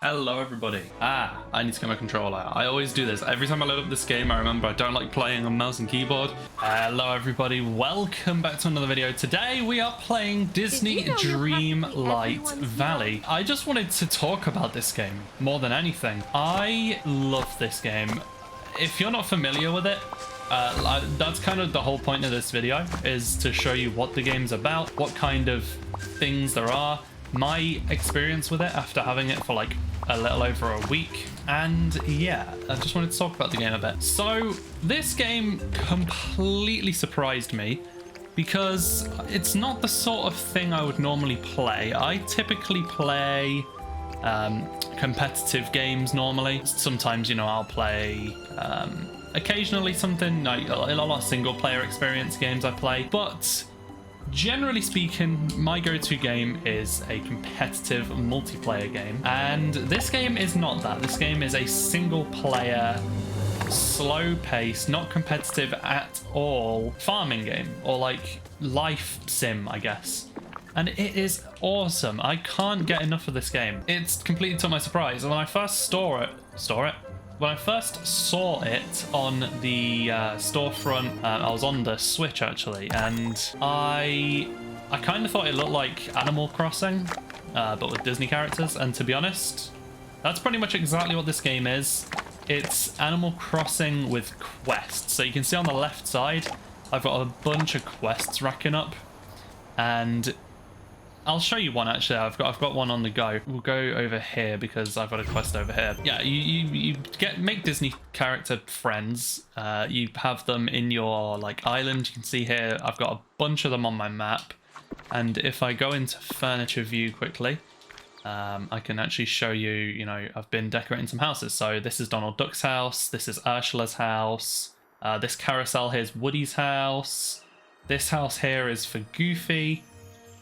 Hello everybody. I need to get my controller out. I always do this. Every time I load up this game, I remember I don't like playing on mouse and keyboard. Hello everybody. Welcome back to another video. Today we are playing Disney Dreamlight Valley. I just wanted to talk about this game more than anything. I love this game. If you're not familiar with it, that's kind of the whole point of this video, is to show you what the game's about, what kind of things there are, my experience with it after having it for like a little over a week. And yeah, I just wanted to talk about the game a bit. So this game completely surprised me because it's not the sort of thing I would normally play. I typically play competitive games normally. Sometimes, you know, I'll play occasionally something like a lot of single player experience games I play, but generally speaking, my go-to game is a competitive multiplayer game, and this game is not that. This game is a single player, slow paced, not competitive at all farming game, or like life sim, I guess. And it is awesome. I can't get enough of this game. It's completely to my surprise. When I first When I first saw it on the storefront, I was on the Switch actually, and I kind of thought it looked like Animal Crossing, but with Disney characters. And to be honest, that's pretty much exactly what this game is. It's Animal Crossing with quests. So you can see on the left side, I've got a bunch of quests racking up, and I'll show you one actually. I've got one on the go. We'll go over here because I've got a quest over here. Yeah, you make Disney character friends. You have them in your like island. You can see here I've got a bunch of them on my map. And if I go into furniture view quickly, I can actually show you, you know, I've been decorating some houses. So this is Donald Duck's house. This is Ursula's house. This carousel here is Woody's house. This house here is for Goofy.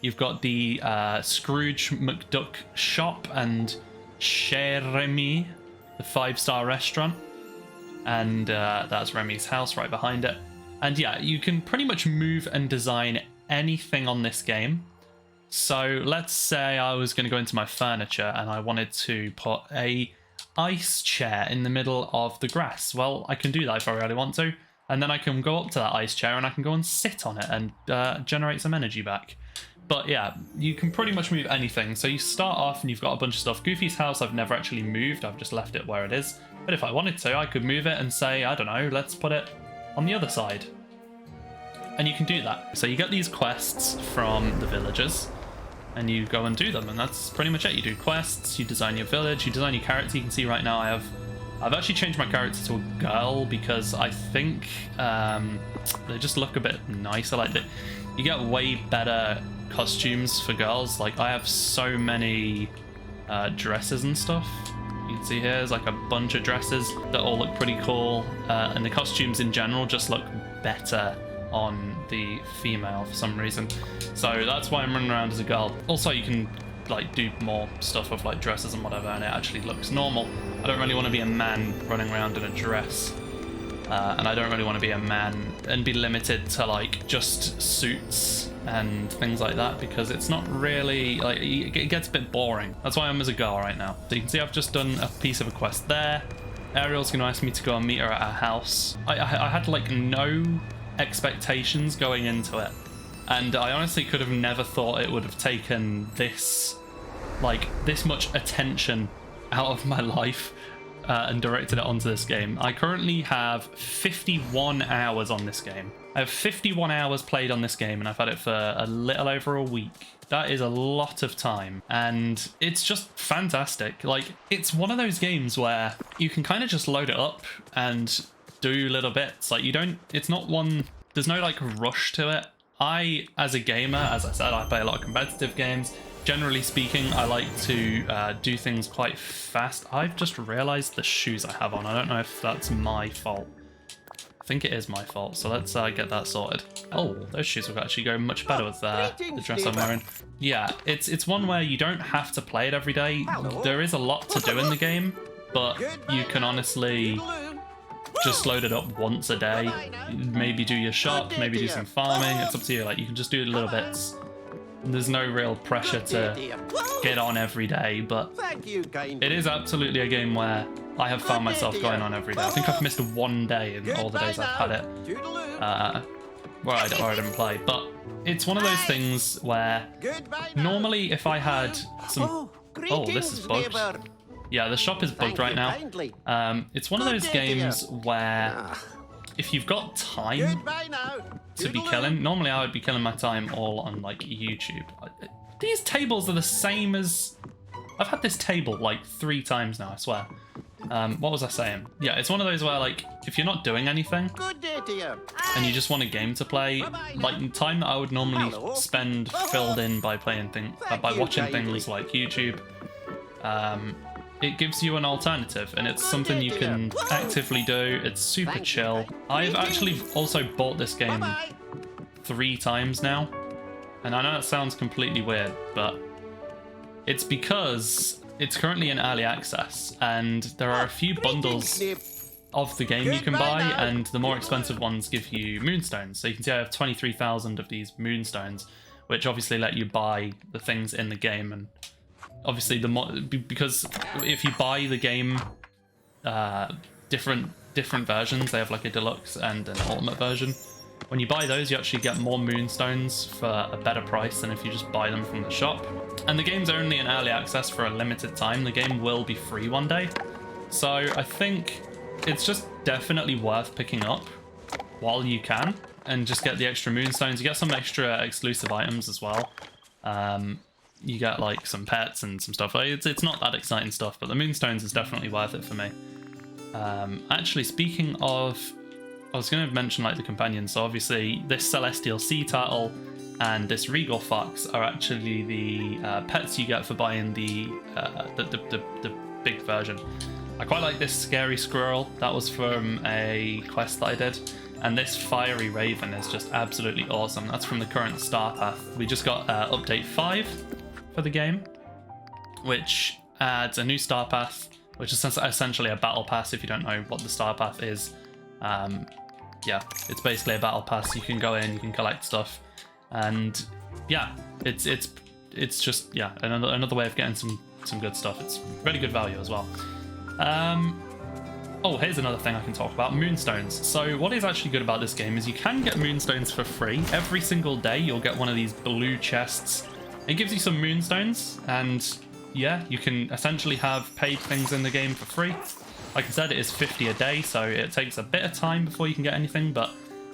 You've got the Scrooge McDuck shop and Chez Remy, the 5-star restaurant. And that's Remy's house right behind it. And yeah, you can pretty much move and design anything on this game. So let's say I was going to go into my furniture and I wanted to put a ice chair in the middle of the grass. Well, I can do that if I really want to. And then I can go up to that ice chair and I can go and sit on it and generate some energy back. But yeah, you can pretty much move anything. So you start off and you've got a bunch of stuff. Goofy's house I've never actually moved. I've just left it where it is. But if I wanted to, I could move it and say, I don't know, let's put it on the other side. And you can do that. So you get these quests from the villagers and you go and do them. And that's pretty much it. You do quests, you design your village, you design your character. You can see right now I've actually changed my character to a girl because I think they just look a bit nicer. Like that, you get way better costumes for girls. Like I have so many dresses and stuff. You can see here there's like a bunch of dresses that all look pretty cool, and the costumes in general just look better on the female for some reason. So that's why I'm running around as a girl. Also, you can like do more stuff with like dresses and whatever, and it actually looks normal. I don't really want to be a man running around in a dress, and I don't really want to be a man and be limited to like just suits and things like that, because it's not really like, it gets a bit boring. That's why I'm as a girl right now. So you can see I've just done a piece of a quest there. Ariel's going to ask me to go and meet her at her house. I had like no expectations going into it, and I honestly could have never thought it would have taken this much attention out of my life and directed it onto this game. I currently have 51 hours on this game. I have 51 hours played on this game, and I've had it for a little over a week. That is a lot of time, and it's just fantastic. Like, it's one of those games where you can kind of just load it up and do little bits. Like, it's not one, there's no like rush to it. As a gamer, as I said, I play a lot of competitive games. Generally speaking, I like to do things quite fast. I've just realized the shoes I have on. I don't know if that's my fault. I think it is my fault, so let's get that sorted. Oh, those shoes will actually go much better with the dress I'm wearing. Yeah, it's one where you don't have to play it every day. There is a lot to do in the game, but you can honestly just load it up once a day. Maybe do your shop, maybe do some farming. It's up to you. Like, you can just do little bits. there's no real pressure to get on every day, but it is absolutely a game where I have found myself going on every day. I think I've missed one day in all the days I've had it where I didn't play, but it's one of those things where normally if I had some... Oh, this is bugged. Yeah, the shop is bugged right now. It's one of those games where if you've got time to be killing, normally I would be killing my time all on like YouTube. These tables are the same as... I've had this table like 3 times now, I swear. What was I saying? Yeah, it's one of those where like if you're not doing anything and you just want a game to play, like time that I would normally spend filled in by playing by watching things like YouTube, it gives you an alternative, and it's something you can actively do. It's super chill. I've actually also bought this game 3 times now, and I know that sounds completely weird, but it's because it's currently in early access, and there are a few bundles of the game you can buy, and the more expensive ones give you moonstones. So you can see I have 23,000 of these moonstones, which obviously let you buy the things in the game. And obviously the more, because if you buy the game different versions, they have like a deluxe and an ultimate version. When you buy those, you actually get more moonstones for a better price than if you just buy them from the shop. And the game's only in early access for a limited time. The game will be free one day. So I think it's just definitely worth picking up while you can and just get the extra moonstones. You get some extra exclusive items as well. You get like some pets and some stuff. It's not that exciting stuff, but the moonstones is definitely worth it for me. Actually, speaking of, I was going to mention like the companions. So obviously this Celestial Sea Turtle and this Regal Fox are actually the pets you get for buying the big version. I quite like this Scary Squirrel. That was from a quest that I did. And this Fiery Raven is just absolutely awesome. That's from the current Star Path. We just got update 5 for the game, which adds a new Star Path, which is essentially a battle pass if you don't know what the Star Path is. Yeah, it's basically a battle pass. You can go in, you can collect stuff, and yeah, it's just, yeah, another way of getting some good stuff. It's really good value as well. Oh, here's another thing I can talk about, moonstones. So what is actually good about this game is you can get moonstones for free. Every single day you'll get one of these blue chests. It gives you some moonstones, and yeah, you can essentially have paid things in the game for free. Like I said, it is 50 a day, so it takes a bit of time before you can get anything, but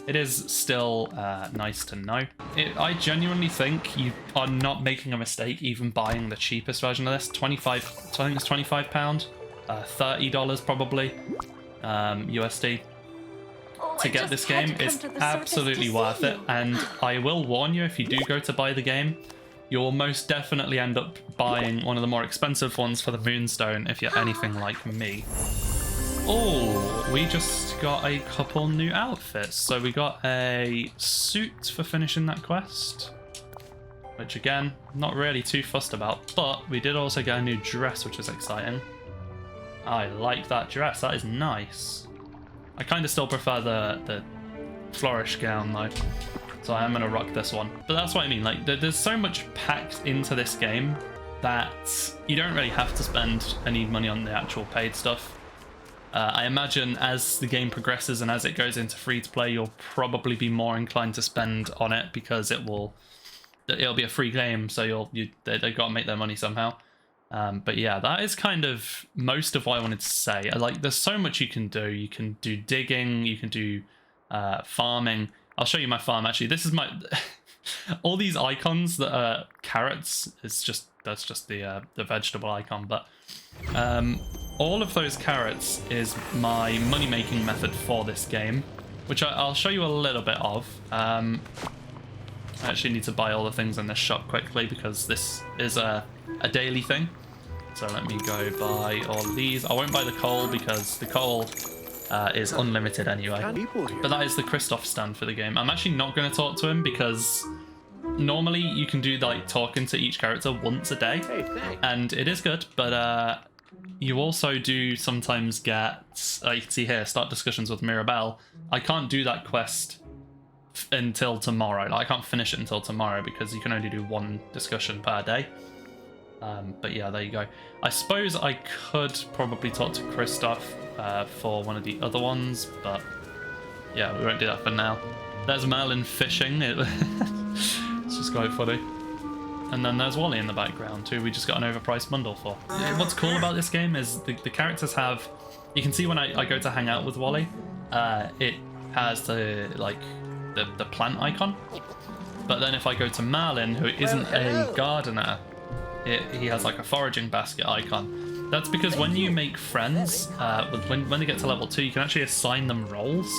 it is still nice to know. I genuinely think you are not making a mistake even buying the cheapest version of this. 25, so I think it's £25, $30 probably, USD. To get this game is absolutely worth it, and I will warn you, if you do go to buy the game, you'll most definitely end up buying one of the more expensive ones for the moonstone if you're anything like me. Oh, we just got a couple new outfits. So we got a suit for finishing that quest, which again, not really too fussed about, but we did also get a new dress, which is exciting. I like that dress, that is nice. I kind of still prefer the flourish gown though, so I am going to rock this one. But that's what I mean, like there's so much packed into this game that you don't really have to spend any money on the actual paid stuff. I imagine as the game progresses and as it goes into free to play, you'll probably be more inclined to spend on it because it'll be a free game, so they've got to make their money somehow. But yeah, that is kind of most of what I wanted to say. Like, there's so much you can do. You can do digging, you can do farming. I'll show you my farm actually. This is my all these icons that are carrots. That's just the vegetable icon, but all of those carrots is my money-making method for this game, which I'll show you a little bit of. I actually need to buy all the things in this shop quickly because this is a daily thing. So let me go buy all these. I won't buy the coal because the coal is unlimited anyway. But that is the Christoph stand for the game. I'm actually not going to talk to him because normally you can do like talking to each character once a day, and it is good, but you also do sometimes get, you can see here, start discussions with Mirabelle. I can't do that quest until tomorrow. Like, I can't finish it until tomorrow because you can only do one discussion per day. But yeah, there you go. I suppose I could probably talk to Christoph for one of the other ones, but yeah, we won't do that for now. There's Merlin fishing. It's just quite funny. And then there's Wally in the background, who we just got an overpriced bundle for. What's cool about this game is the characters have... You can see when I go to hang out with Wally, it has the plant icon. But then if I go to Merlin, who isn't a gardener, he has like a foraging basket icon. That's because when you make friends, when they get to level 2, you can actually assign them roles.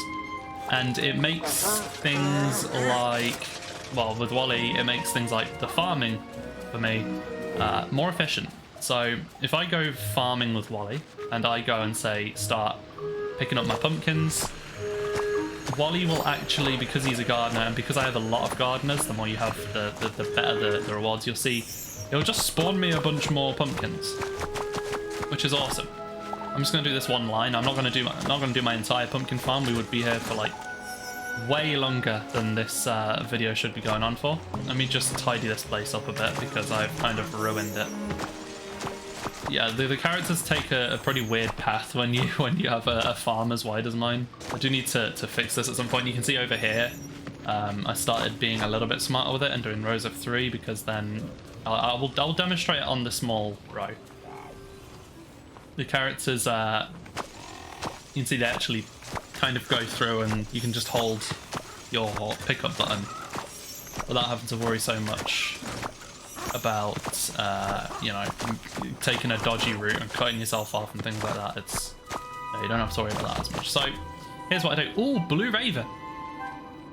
And it makes things like... Well, with Wally, it makes things like the farming, for me, more efficient. So if I go farming with Wally, and I go and say, start picking up my pumpkins, Wally will actually, because he's a gardener, and because I have a lot of gardeners, the more you have, the better the rewards you'll see. It'll just spawn me a bunch more pumpkins, which is awesome. I'm just gonna do this one line. I'm not gonna do my entire pumpkin farm. We would be here for like way longer than this video should be going on for. Let me just tidy this place up a bit because I've kind of ruined it. Yeah, the characters take a pretty weird path when you have a farm as wide as mine. I do need to fix this at some point. You can see over here, I started being a little bit smarter with it and doing rows of 3 because then I'll demonstrate it on the small row. The characters, you can see they actually kind of go through and you can just hold your pickup button without having to worry so much about you know, taking a dodgy route and cutting yourself off and things like that. It's you don't have to worry about that as much. So here's what I do. Oh, blue raven.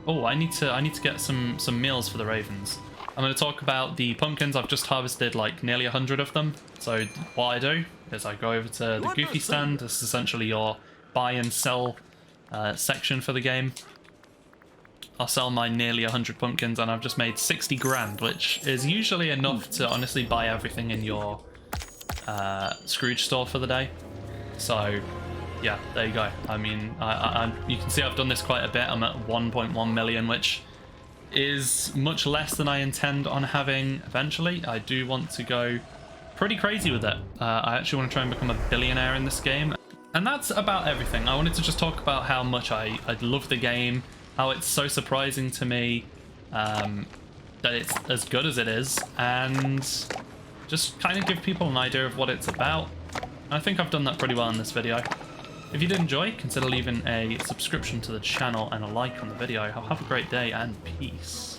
Oh, I need to get some meals for the ravens. I'm going to talk about the pumpkins. I've just harvested like nearly 100 of them. So what I do is I go over to the Goofy stand. This is essentially your buy and sell section for the game. I'll sell my nearly 100 pumpkins and I've just made 60 grand, which is usually enough to honestly buy everything in your Scrooge store for the day. So yeah, there you go. I mean, you can see I've done this quite a bit. I'm at 1.1 million, which is much less than I intend on having eventually. I do want to go pretty crazy with it. I actually want to try and become a billionaire in this game. And that's about everything. I wanted to just talk about how much I love the game, how it's so surprising to me that it's as good as it is, and just kind of give people an idea of what it's about. And I think I've done that pretty well in this video. If you did enjoy, consider leaving a subscription to the channel and a like on the video. Have a great day and peace.